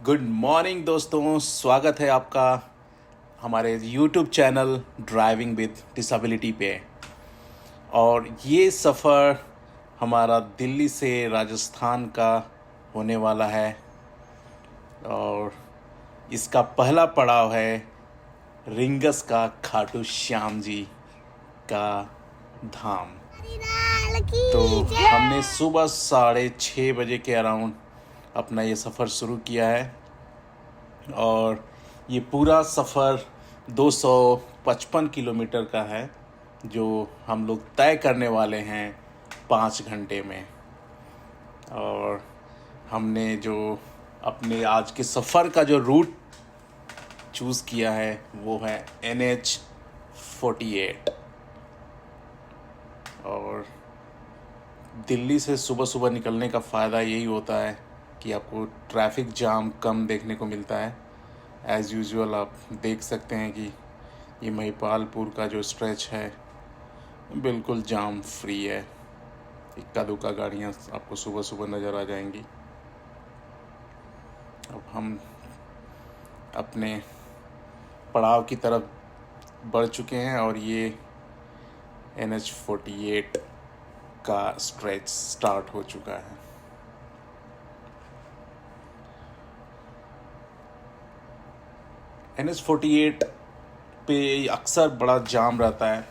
Good morning दोस्तों, स्वागत है आपका हमारे YouTube channel driving with disability पे। और ये सफ़र हमारा दिल्ली से राजस्थान का होने वाला है और इसका पहला पड़ाव है रिंगस का खाटू श्याम जी का धाम। तो हमने सुबह 6:30 बजे के अराउंड अपना ये सफ़र शुरू किया है और ये पूरा सफ़र 255 किलोमीटर का है जो हम लोग तय करने वाले हैं 5 घंटे में। और हमने जो अपने आज के सफ़र का जो रूट चूज़ किया है वो है NH-48। और दिल्ली से सुबह सुबह निकलने का फ़ायदा यही होता है कि आपको ट्रैफिक जाम कम देखने को मिलता है। एज़ यूजुअल आप देख सकते हैं कि ये महिपालपुर का जो स्ट्रेच है बिल्कुल जाम फ्री है। इक्का दुक्का गाड़ियाँ आपको सुबह सुबह नज़र आ जाएंगी। अब हम अपने पड़ाव की तरफ बढ़ चुके हैं और ये NH-48 का स्ट्रेच स्टार्ट हो चुका है। NH-48 पे अक्सर बड़ा जाम रहता है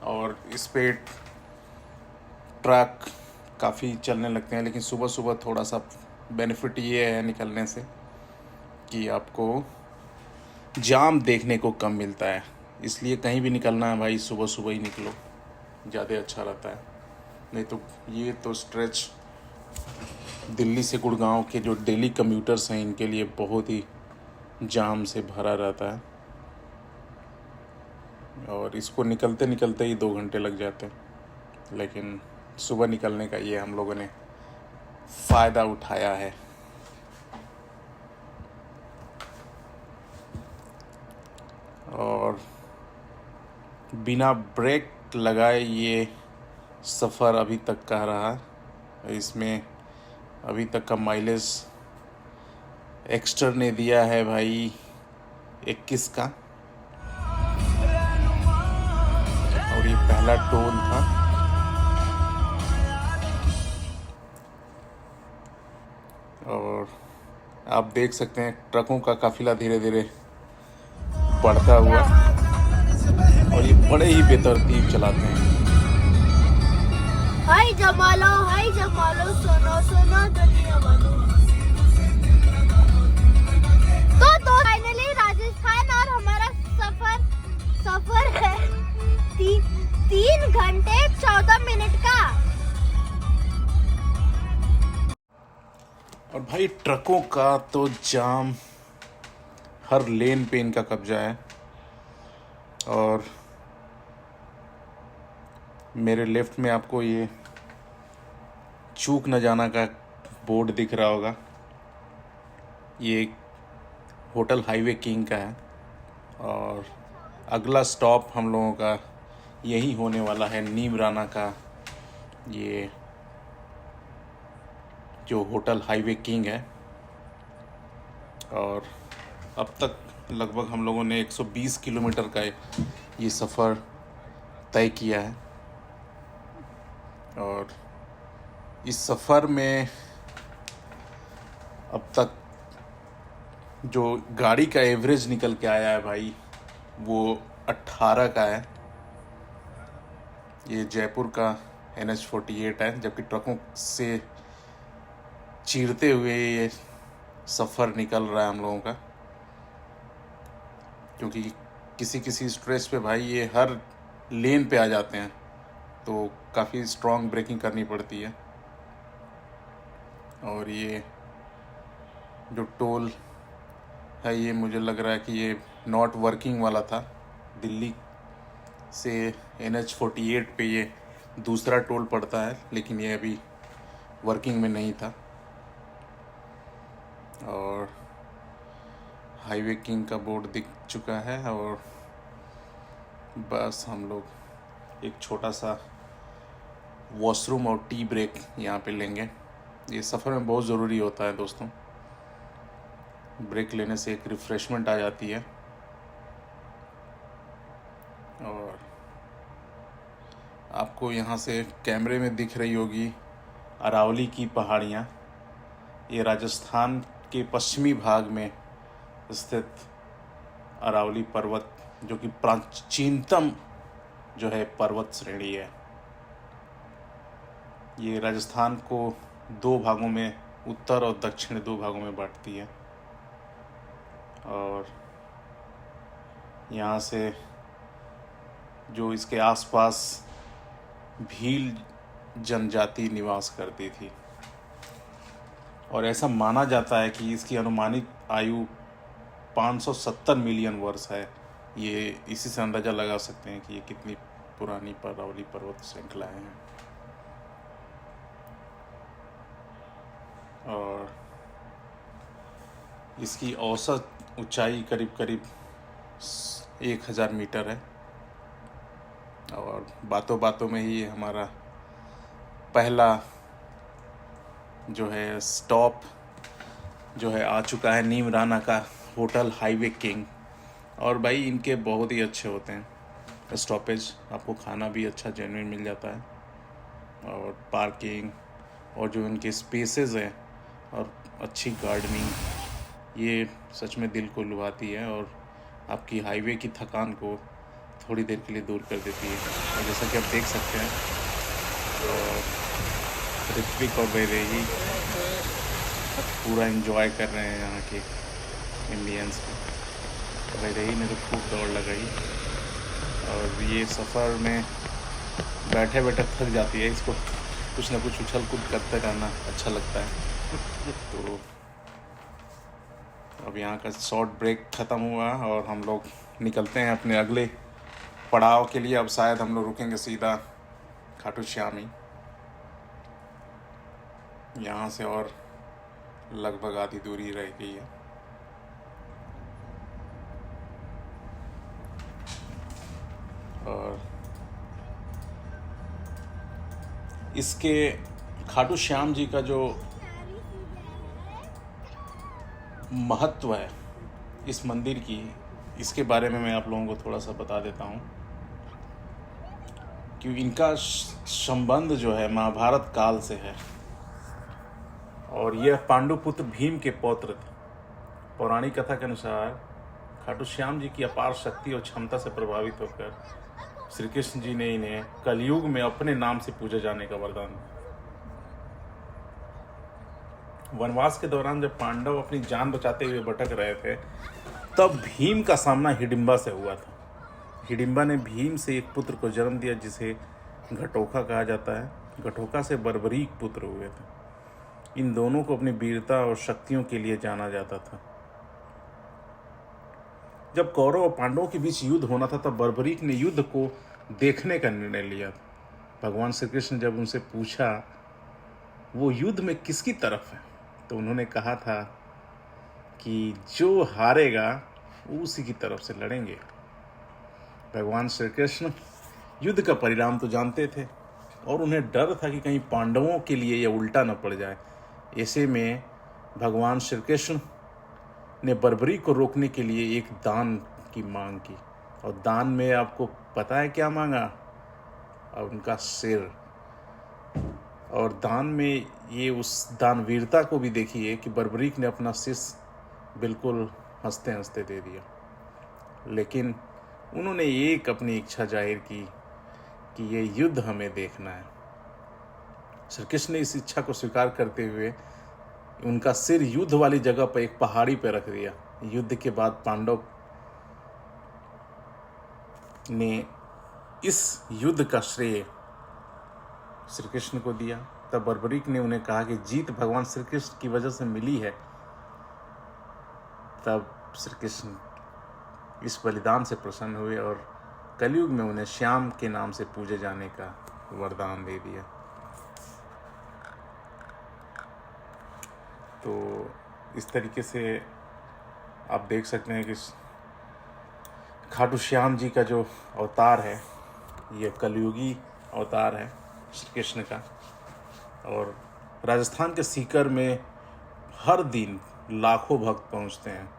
और इस पे ट्रक काफ़ी चलने लगते हैं, लेकिन सुबह सुबह थोड़ा सा बेनिफिट ये है निकलने से कि आपको जाम देखने को कम मिलता है। इसलिए कहीं भी निकलना है भाई सुबह सुबह ही निकलो, ज़्यादा अच्छा रहता है। नहीं तो ये तो स्ट्रेच दिल्ली से गुड़गांव के जो डेली कम्यूटर्स हैं इनके लिए बहुत ही जाम से भरा रहता है और इसको निकलते निकलते ही 2 घंटे लग जाते हैं। लेकिन सुबह निकलने का ये हम लोगों ने फ़ायदा उठाया है। और बिना ब्रेक लगाए ये सफ़र अभी तक का रहा। इसमें अभी तक का माइलेज एक्स्ट्रा ने दिया है भाई 21 का। और ये पहला टोल था। और आप देख सकते हैं ट्रकों का काफिला धीरे धीरे बढ़ता हुआ और ये बड़े ही बेतरतीब चलाते हैं। हाय जमालो सुनो सुनो दुनिया वालों। तो फाइनली राजस्थान और हमारा सफर है 3 घंटे 14 मिनट का। और भाई ट्रकों का तो जाम हर लेन पे इनका कब्जा है। और मेरे लेफ्ट में आपको ये चूक न जाना का बोर्ड दिख रहा होगा। ये होटल हाईवे किंग का है और अगला स्टॉप हम लोगों का यही होने वाला है नीमराना का ये जो होटल हाईवे किंग है। और अब तक लगभग हम लोगों ने 120 किलोमीटर का ये सफ़र तय किया है। और इस सफ़र में अब तक जो गाड़ी का एवरेज निकल के आया है भाई वो 18 का है। ये जयपुर का NH-48 है, जबकि ट्रकों से चीरते हुए ये सफ़र निकल रहा है हम लोगों का। क्योंकि किसी किसी स्ट्रेच पे भाई ये हर लेन पे आ जाते हैं तो काफ़ी स्ट्रॉन्ग ब्रेकिंग करनी पड़ती है। और ये जो टोल है ये मुझे लग रहा है कि ये नॉट वर्किंग वाला था। दिल्ली से NH-48 पे ये दूसरा टोल पड़ता है, लेकिन ये अभी वर्किंग में नहीं था। और हाईवे किंग का बोर्ड दिख चुका है और बस हम लोग एक छोटा सा वॉशरूम और टी ब्रेक यहाँ पे लेंगे। ये सफ़र में बहुत ज़रूरी होता है दोस्तों। ब्रेक लेने से एक रिफ़्रेशमेंट आ जाती है। और आपको यहाँ से कैमरे में दिख रही होगी अरावली की पहाड़ियाँ। ये राजस्थान के पश्चिमी भाग में स्थित अरावली पर्वत, जो कि प्राचीनतम जो है पर्वत श्रेणी है। ये राजस्थान को दो भागों में, उत्तर और दक्षिण, दो भागों में बांटती है। और यहाँ से जो इसके आसपास भील जनजाति निवास करती थी, और ऐसा माना जाता है कि इसकी अनुमानित आयु 570 मिलियन वर्ष है। ये इसी से अंदाज़ा लगा सकते हैं कि ये कितनी पुरानी अरावली पर्वत श्रृंखलाएँ हैं। और इसकी औसत ऊंचाई करीब करीब 1000 मीटर है। और बातों बातों में ही हमारा पहला जो है स्टॉप जो है आ चुका है, नीम राना का होटल हाईवे किंग। और भाई इनके बहुत ही अच्छे होते हैं स्टॉपेज, आपको खाना भी अच्छा जेन्युइन मिल जाता है, और पार्किंग, और जो इनके स्पेसेस हैं और अच्छी गार्डनिंग, ये सच में दिल को लुभाती है और आपकी हाईवे की थकान को थोड़ी देर के लिए दूर कर देती है। और जैसा कि आप देख सकते हैं, ऋत्विक और वैदेही पूरा एंजॉय कर रहे हैं यहाँ के इंडियंस को। वैदेही ने तो खूब दौड़ लगाई, और ये सफ़र में बैठे बैठे थक जाती है, इसको कुछ ना कुछ उछल कूद करते रहना अच्छा लगता है। तो अब यहाँ का शॉर्ट ब्रेक ख़त्म हुआ और हम लोग निकलते हैं अपने अगले पड़ाव के लिए। अब शायद हम लोग रुकेंगे सीधा खाटू श्याम ही। यहाँ से और लगभग आधी दूरी रह गई है। और इसके खाटू श्याम जी का जो महत्व है इस मंदिर की, इसके बारे में मैं आप लोगों को थोड़ा सा बता देता हूँ। कि इनका संबंध जो है महाभारत काल से है, और यह पांडुपुत्र भीम के पौत्र थे। पौराणिक कथा के अनुसार खाटू श्याम जी की अपार शक्ति और क्षमता से प्रभावित होकर श्री कृष्ण जी ने इन्हें कलयुग में अपने नाम से पूजे जाने का वरदान दिया। वनवास के दौरान जब पांडव अपनी जान बचाते हुए भटक रहे थे, तब भीम का सामना हिडिंबा से हुआ था। हिडिंबा ने भीम से एक पुत्र को जन्म दिया जिसे घटोका कहा जाता है। घटोका से बर्बरीक पुत्र हुए थे। इन दोनों को अपनी वीरता और शक्तियों के लिए जाना जाता था। जब कौरव और पांडवों के बीच युद्ध होना था, तब बर्बरीक ने युद्ध को देखने का निर्णय लिया। भगवान श्री कृष्ण जब उनसे पूछा वो युद्ध में किसकी तरफ है, तो उन्होंने कहा था कि जो हारेगा उसी की तरफ से लड़ेंगे। भगवान श्री कृष्ण युद्ध का परिणाम तो जानते थे, और उन्हें डर था कि कहीं पांडवों के लिए यह उल्टा न पड़ जाए। ऐसे में भगवान श्री कृष्ण ने बर्बरीक को रोकने के लिए एक दान की मांग की, और दान में आपको पता है क्या मांगा? और उनका सिर। और दान में ये उस दानवीरता को भी देखिए कि बर्बरीक ने अपना सिर बिल्कुल हंसते हंसते दे दिया। लेकिन उन्होंने एक अपनी इच्छा जाहिर की कि ये युद्ध हमें देखना है। श्री कृष्ण ने इस इच्छा को स्वीकार करते हुए उनका सिर युद्ध वाली जगह पर एक पहाड़ी पर रख दिया। युद्ध के बाद पांडव ने इस युद्ध का श्रेय श्री कृष्ण को दिया। तब बर्बरीक ने उन्हें कहा कि जीत भगवान श्री कृष्ण की वजह से मिली है। तब श्री कृष्ण इस बलिदान से प्रसन्न हुए और कलयुग में उन्हें श्याम के नाम से पूजे जाने का वरदान दे दिया। तो इस तरीके से आप देख सकते हैं कि खाटू श्याम जी का जो अवतार है, ये कलयुगी अवतार है श्री कृष्ण का। और राजस्थान के सीकर में हर दिन लाखों भक्त पहुंचते हैं।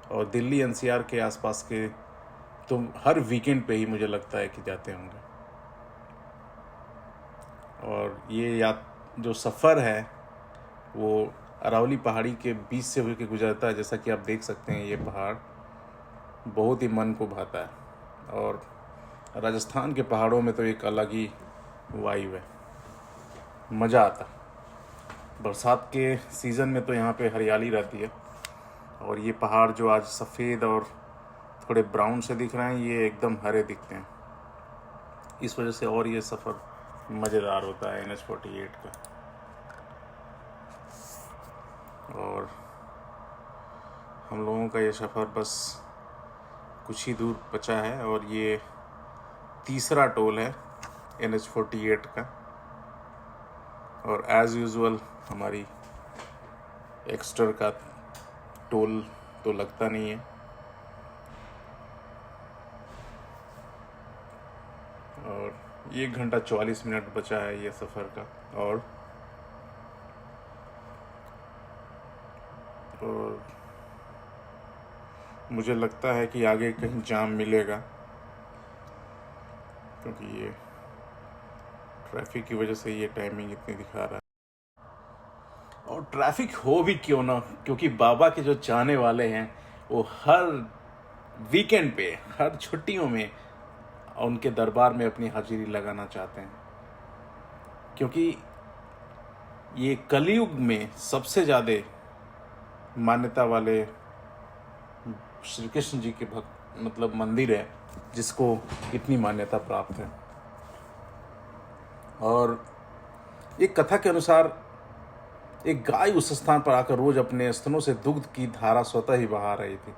और दिल्ली एनसीआर के आसपास के तो हर वीकेंड पे ही मुझे लगता है कि जाते होंगे। और ये जो सफ़र है वो अरावली पहाड़ी के बीच से होकर गुजरता है। जैसा कि आप देख सकते हैं, ये पहाड़ बहुत ही मन को भाता है। और राजस्थान के पहाड़ों में तो एक अलग ही वाइब है, मज़ा आता। बरसात के सीज़न में तो यहाँ पे हरियाली रहती है। और ये पहाड़ जो आज सफ़ेद और थोड़े ब्राउन से दिख रहे हैं, ये एकदम हरे दिखते हैं। इस वजह से और ये सफ़र मज़ेदार होता है NH-48 का। और हम लोगों का ये सफ़र बस कुछ ही दूर बचा है और ये तीसरा टोल है NH-48 का। और एज़ यूजुअल हमारी एक्स्टर का टोल तो लगता नहीं है। और 1 घंटा 44 मिनट बचा है ये सफ़र का। और मुझे लगता है कि आगे कहीं जाम मिलेगा, क्योंकि ये ट्रैफिक की वजह से ये टाइमिंग इतनी दिखा रहा है। और ट्रैफिक हो भी क्यों ना, क्योंकि बाबा के जो चाहने वाले हैं वो हर वीकेंड पे, हर छुट्टियों में उनके दरबार में अपनी हाजिरी लगाना चाहते हैं। क्योंकि ये कलयुग में सबसे ज़्यादा मान्यता वाले श्री कृष्ण जी के भक्त मतलब मंदिर है जिसको इतनी मान्यता प्राप्त है। और एक कथा के अनुसार एक गाय उस स्थान पर आकर रोज अपने स्तनों से दुग्ध की धारा स्वतः ही बहा रही थी।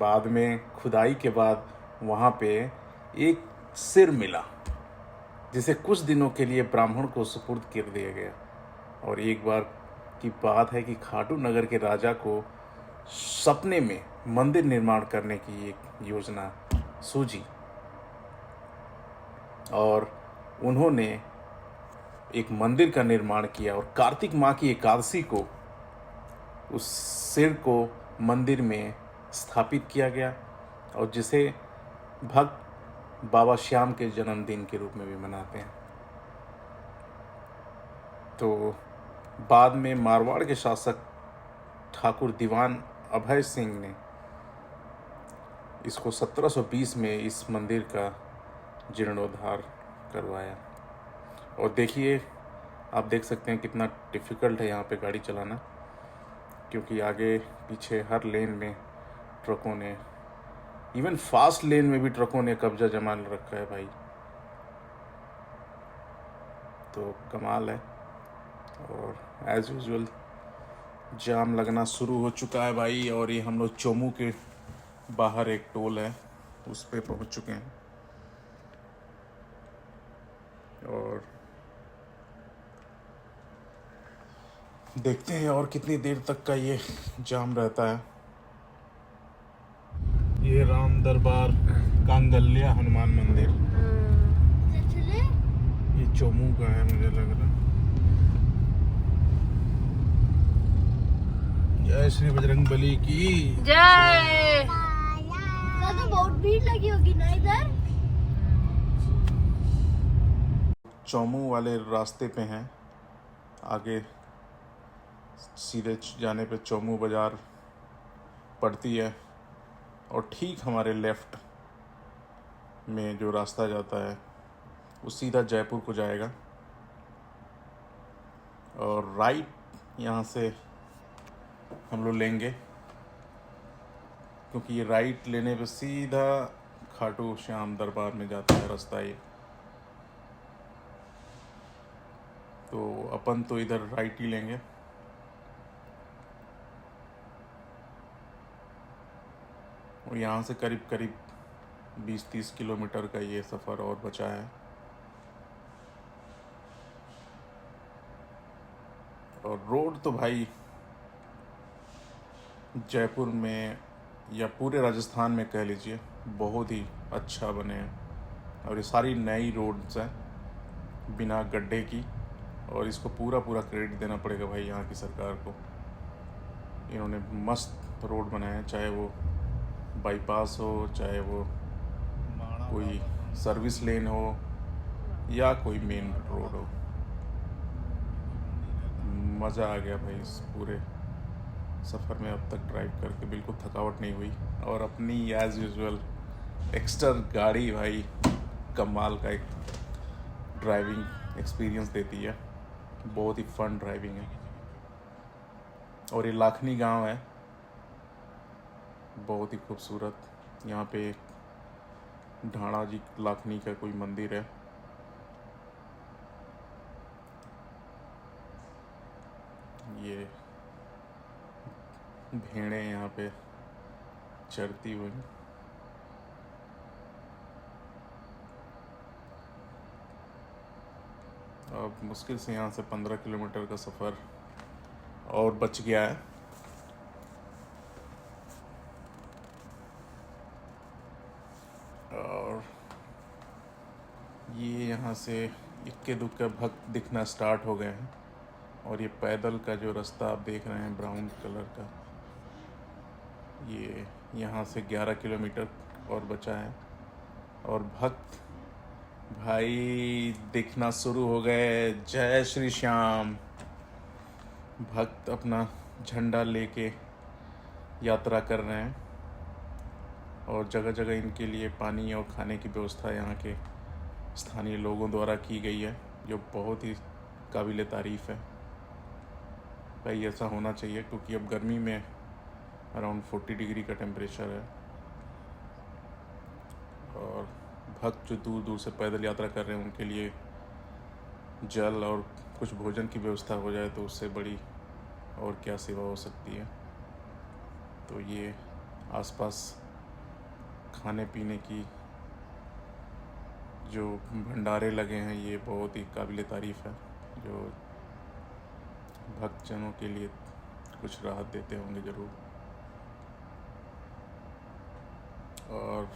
बाद में खुदाई के बाद वहाँ पे एक सिर मिला जिसे कुछ दिनों के लिए ब्राह्मण को सुपुर्द कर दिया गया। और एक बार की बात है कि खाटू नगर के राजा को सपने में मंदिर निर्माण करने की एक योजना सूझी और उन्होंने एक मंदिर का निर्माण किया। और कार्तिक माह की एकादशी को उस सिर को मंदिर में स्थापित किया गया और जिसे भक्त बाबा श्याम के जन्मदिन के रूप में भी मनाते हैं। तो बाद में मारवाड़ के शासक ठाकुर दीवान अभय सिंह ने इसको 1720 में इस मंदिर का जीर्णोद्धार करवाया। और देखिए, आप देख सकते हैं कितना डिफ़िकल्ट है यहाँ पे गाड़ी चलाना, क्योंकि आगे पीछे हर लेन में ट्रकों ने, इवन फास्ट लेन में भी ट्रकों ने कब्जा जमा रखा है भाई। तो कमाल है। और एज यूजुअल जाम लगना शुरू हो चुका है भाई। और ये हम लोग चोमू के बाहर एक टोल है उस पे पहुंच चुके हैं। और देखते हैं और कितनी देर तक का ये जाम रहता है। ये राम दरबार कांगल्या हनुमान मंदिर, ये चोमू का है मुझे लग रहा। जय श्री बजरंग बली की जय। तो बहुत भीड़ लगी होगी ना इधर। चोमू वाले रास्ते पे हैं। आगे सीधे जाने पे चोमू बाज़ार पड़ती है और ठीक हमारे लेफ़्ट में जो रास्ता जाता है वो सीधा जयपुर को जाएगा। और राइट यहाँ से हम लोग लेंगे, क्योंकि ये राइट लेने पे सीधा खाटू श्याम दरबार में जाता है रास्ता ये। तो अपन तो इधर राइट ही लेंगे। और यहाँ से करीब करीब 20-30 किलोमीटर का ये सफ़र और बचा है। और रोड तो भाई जयपुर में या पूरे राजस्थान में कह लीजिए बहुत ही अच्छा बने हैं। और ये सारी नई रोड्स हैं बिना गड्ढे की। और इसको पूरा क्रेडिट देना पड़ेगा भाई यहाँ की सरकार को। इन्होंने मस्त रोड बनाया है, चाहे वो बाईपास हो, चाहे वो कोई सर्विस लेन हो या कोई मेन रोड हो। मज़ा आ गया भाई इस पूरे सफ़र में अब तक ड्राइव करके, बिल्कुल थकावट नहीं हुई। और अपनी एज़ यूजुअल एक्स्टर गाड़ी भाई कमाल का एक ड्राइविंग एक्सपीरियंस देती है, बहुत ही फन ड्राइविंग है। और ये लाखनी गांव है, बहुत ही खूबसूरत। यहाँ पे ढाणा जी लाखनी का कोई मंदिर है। ये भेड़ें यहाँ पे चरती हुई। अब मुश्किल से यहाँ से 15 किलोमीटर का सफ़र और बच गया है। और ये यहाँ से इक्के दुक्के भक्त दिखना स्टार्ट हो गए हैं। और ये पैदल का जो रास्ता आप देख रहे हैं ब्राउन कलर का, ये यहाँ से 11 किलोमीटर और बचा है। और भक्त भाई दिखना शुरू हो गए। जय श्री श्याम। भक्त अपना झंडा लेके यात्रा कर रहे हैं। और जगह जगह इनके लिए पानी और खाने की व्यवस्था यहाँ के स्थानीय लोगों द्वारा की गई है, जो बहुत ही काबिल तारीफ़ है। भाई ऐसा होना चाहिए, क्योंकि अब गर्मी में अराउंड 40 डिग्री का टेम्परेचर है। और भक्त जो दूर दूर से पैदल यात्रा कर रहे हैं, उनके लिए जल और कुछ भोजन की व्यवस्था हो जाए तो उससे बड़ी और क्या सेवा हो सकती है। तो ये आसपास खाने पीने की जो भंडारे लगे हैं, ये बहुत ही काबिल तारीफ़ है, जो भक्तजनों के लिए कुछ राहत देते होंगे ज़रूर। और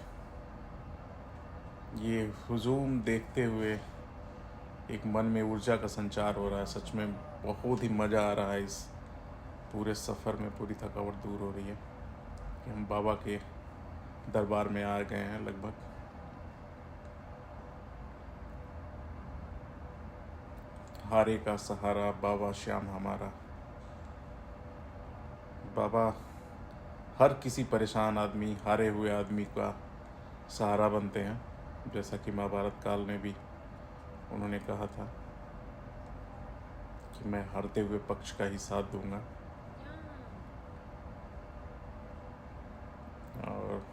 ये हुजूम देखते हुए एक मन में ऊर्जा का संचार हो रहा है। सच में बहुत ही मज़ा आ रहा है इस पूरे सफ़र में। पूरी थकावट दूर हो रही है कि हम बाबा के दरबार में आ गए हैं लगभग। हारे का सहारा बाबा श्याम हमारा। बाबा हर किसी परेशान आदमी, हारे हुए आदमी का सहारा बनते हैं, जैसा कि महाभारत काल में भी उन्होंने कहा था कि मैं हारते हुए पक्ष का ही साथ दूंगा। और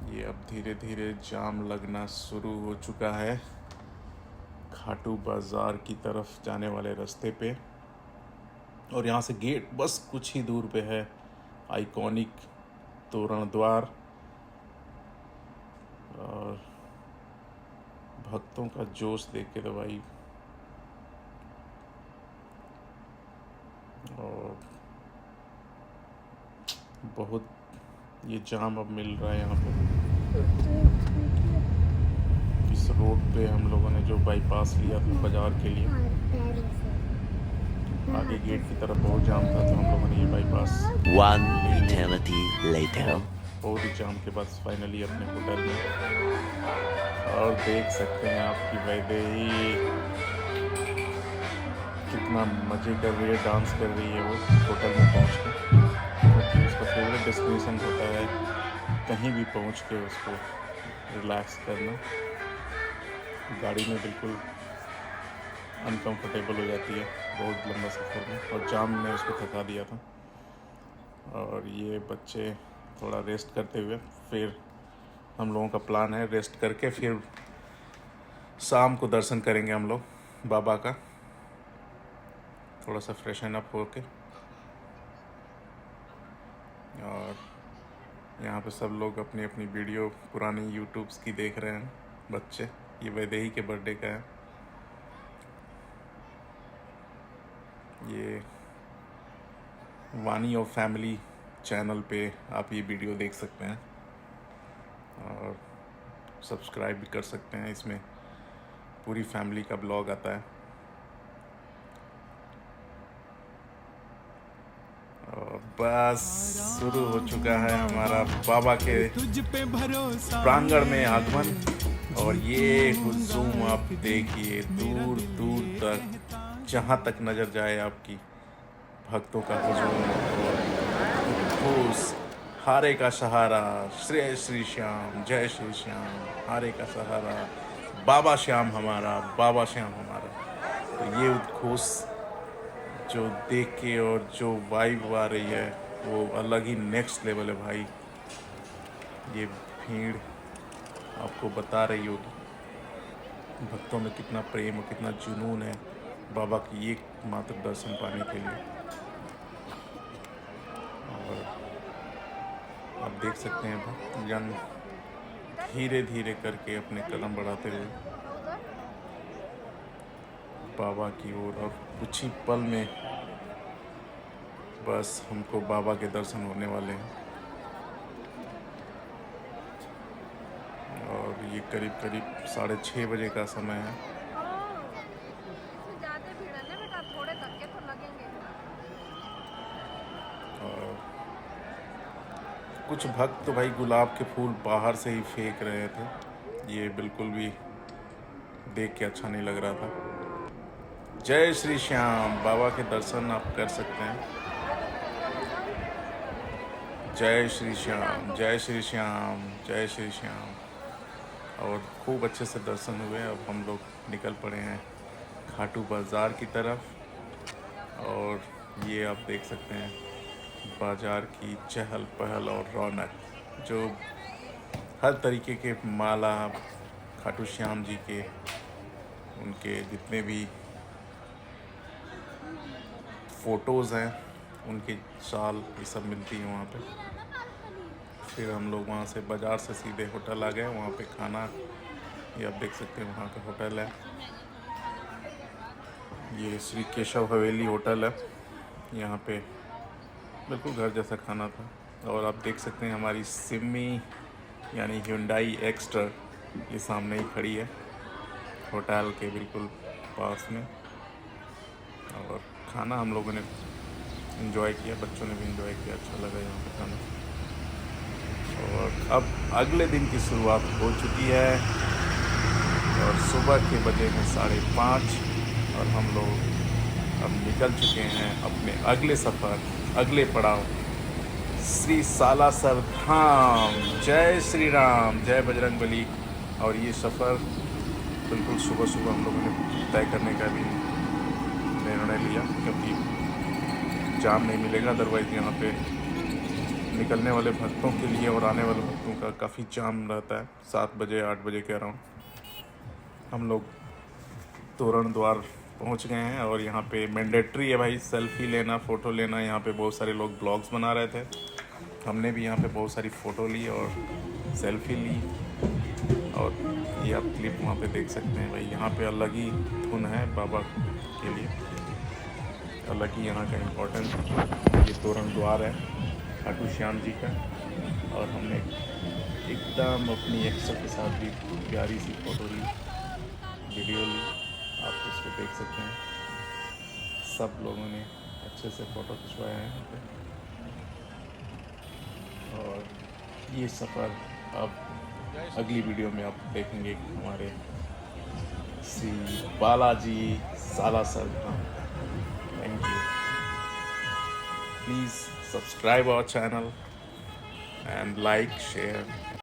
ये अब धीरे धीरे जाम लगना शुरू हो चुका है खाटू बाज़ार की तरफ जाने वाले रास्ते पे। और यहाँ से गेट बस कुछ ही दूर पे है, आइकॉनिक तोरण द्वार। और भक्तों का जोश देख के तो भाई, और बहुत ये जाम अब मिल रहा है यहाँ पे। इस रोड पे हम लोगों ने जो बाईपास लिया था बाज़ार के लिए, आगे गेट की तरफ बहुत जाम था, तो हम लोगों ने ये बाईपास One eternity later. बहुत ही जाम के बाद फाइनली अपने होटल में। और देख सकते हैं आपकी वैदेही कितना मज़े कर रही है, डांस कर रही है वो होटल में पहुँच के। क्योंकि उसका फेवरेट डेस्टिनेशन होता है कहीं भी पहुँच के उसको रिलैक्स करना। गाड़ी में बिल्कुल अनकंफर्टेबल हो जाती है बहुत लंबा सफ़र में, और जाम ने उसको थका दिया था। और ये बच्चे थोड़ा रेस्ट करते हुए, फिर हम लोगों का प्लान है रेस्ट करके फिर शाम को दर्शन करेंगे हम लोग बाबा का, थोड़ा सा फ्रेशन अप होके। और यहाँ पे सब लोग अपनी अपनी वीडियो पुरानी यूट्यूब्स की देख रहे हैं बच्चे। ये वैदेही के बर्थडे का है। ये वानी और फैमिली चैनल पे आप ये वीडियो देख सकते हैं और सब्सक्राइब भी कर सकते हैं। इसमें पूरी फैमिली का ब्लॉग आता है। बस शुरू हो चुका है हमारा बाबा के प्रांगण में आगमन। और ये हुजूम आप देखिए, दूर दूर तक जहाँ तक नजर जाए आपकी भक्तों का हुजूम और घोष। हारे का सहारा, श्रेय श्री श्याम, जय श्री श्याम। हारे का सहारा, बाबा श्याम हमारा, बाबा श्याम हमारा। तो ये उद्घोष जो देख के और जो वाइब आ रही है वो अलग ही नेक्स्ट लेवल है भाई। ये भीड़ आपको बता रही होगी भक्तों में कितना प्रेम और कितना जुनून है बाबा की एक मात्र दर्शन पाने के लिए। और आप देख सकते हैं भक्तजन धीरे धीरे करके अपने कदम बढ़ाते हुए बाबा की ओर, और कुछ ही पल में बस हमको बाबा के दर्शन होने वाले हैं। और ये करीब करीब 6:30 बजे का समय है। और कुछ भक्त तो भाई गुलाब के फूल बाहर से ही फेंक रहे थे, ये बिल्कुल भी देख के अच्छा नहीं लग रहा था। जय श्री श्याम, बाबा के दर्शन आप कर सकते हैं। जय श्री श्याम, जय श्री श्याम, जय श्री श्याम। और खूब अच्छे से दर्शन हुए। अब हम लोग निकल पड़े हैं खाटू बाज़ार की तरफ। और ये आप देख सकते हैं बाज़ार की चहल पहल और रौनक, जो हर तरीके के माला खाटू श्याम जी के, उनके जितने भी फ़ोटोज़ हैं, उनकी शाल ये सब मिलती है वहाँ पे। फिर हम लोग वहाँ से बाज़ार से सीधे होटल आ गए। वहाँ पे खाना, ये आप देख सकते हैं वहाँ का होटल है, ये श्री केशव हवेली होटल है। यहाँ पे बिल्कुल घर जैसा खाना था। और आप देख सकते हैं हमारी सिमी यानी Hyundai Exter ये सामने ही खड़ी है होटल के बिल्कुल पास में। और खाना हम लोगों ने एंजॉय किया, बच्चों ने भी एंजॉय किया, अच्छा लगा यहाँ पे खाना। और अब अगले दिन की शुरुआत हो चुकी है और सुबह के बजे हैं 5:30 और हम लोग अब निकल चुके हैं अपने अगले सफ़र, अगले पड़ाव श्री सालासर धाम। जय श्री राम, जय बजरंगबली। और ये सफ़र बिल्कुल सुबह सुबह हम लोगों ने तय करने का भी निर्णय लिया, क्योंकि जाम नहीं मिलेगा। अदरवाइज़ यहाँ पे निकलने वाले भक्तों के लिए और आने वाले भक्तों का काफ़ी जाम रहता है। 7 बजे 8 बजे के अराउंड हम लोग तोरण द्वार पहुँच गए हैं। और यहाँ पे मैंडेटरी है भाई सेल्फ़ी लेना, फ़ोटो लेना। यहाँ पे बहुत सारे लोग ब्लॉग्स बना रहे थे, हमने भी यहाँ पे बहुत सारी फ़ोटो ली और सेल्फ़ी ली। और ये आप क्लिप वहाँ पे देख सकते हैं भाई। यहाँ पे अलग ही धुन है बाबा के लिए, अलग ही यहाँ का इम्पोर्टेंस। ये तोरण द्वार है खाटू श्याम जी का। और हमने एकदम अपनी एक्स्ट्रा के साथ भी प्यारी सी फ़ोटो ली, वीडियो ली, आप उसको देख सकते हैं। सब लोगों ने अच्छे से फ़ोटो खिंचवाया है यहाँ पे। और ये सफ़र अब अगली वीडियो में आप देखेंगे हमारे Shri Balaji Salasar Dham. Thank you. Please subscribe our channel and like, share.